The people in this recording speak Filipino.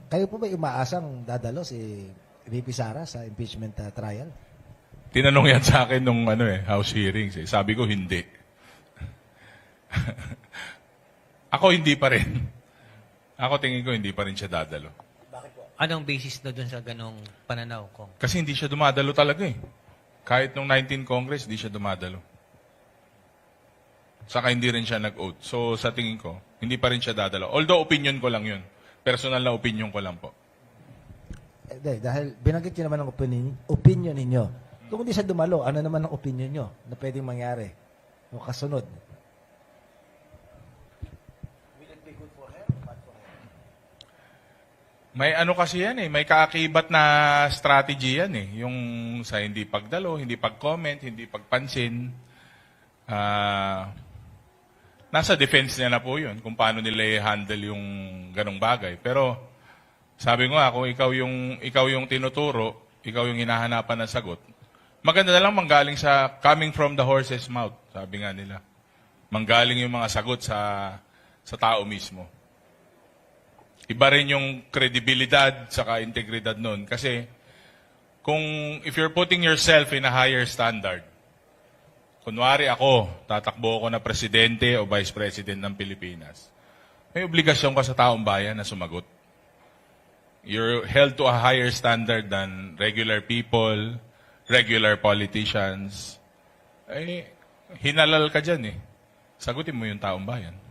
Kayo po ba umaasang dadalo si VP Sara sa impeachment trial? Tinanong yan sa akin nung House hearings. Sabi ko, hindi. Ako hindi pa rin. Ako tingin ko hindi pa rin siya dadalo. Anong basis na dun sa ganong pananaw ko? Kasi hindi siya dumadalo talaga eh. Kahit nung 19 Congress, hindi siya dumadalo. Saka hindi rin siya nag-oath. So sa tingin ko, hindi pa rin siya dadalo. Although opinion ko lang yun. Personal na opinion ko lang po. Dahil binanggit niyo naman ang opinion ninyo. Kung hindi siya dumalo, ano naman ang opinion niyo na pwedeng mangyari? O kasunod? May ano kasi yan eh, may kaakibat na strategy yan eh. Yung sa hindi pagdalo, hindi pag-comment, hindi pagpansin. Nasa defense niya na po yun kung paano nila i-handle yung ganong bagay. Pero sabi ko nga, kung ikaw yung tinuturo, ikaw yung hinahanapan ng sagot, maganda na lang manggaling sa coming from the horse's mouth, sabi nga nila. Manggaling yung mga sagot sa tao mismo. Iba rin yung kredibilidad saka integridad nun. Kasi if you're putting yourself in a higher standard, kunwari ako, tatakbo ako na presidente o vice president ng Pilipinas, may obligasyon ka sa taong bayan na sumagot. You're held to a higher standard than regular people, regular politicians. Hinalal ka dyan eh. Sagutin mo yung taong bayan.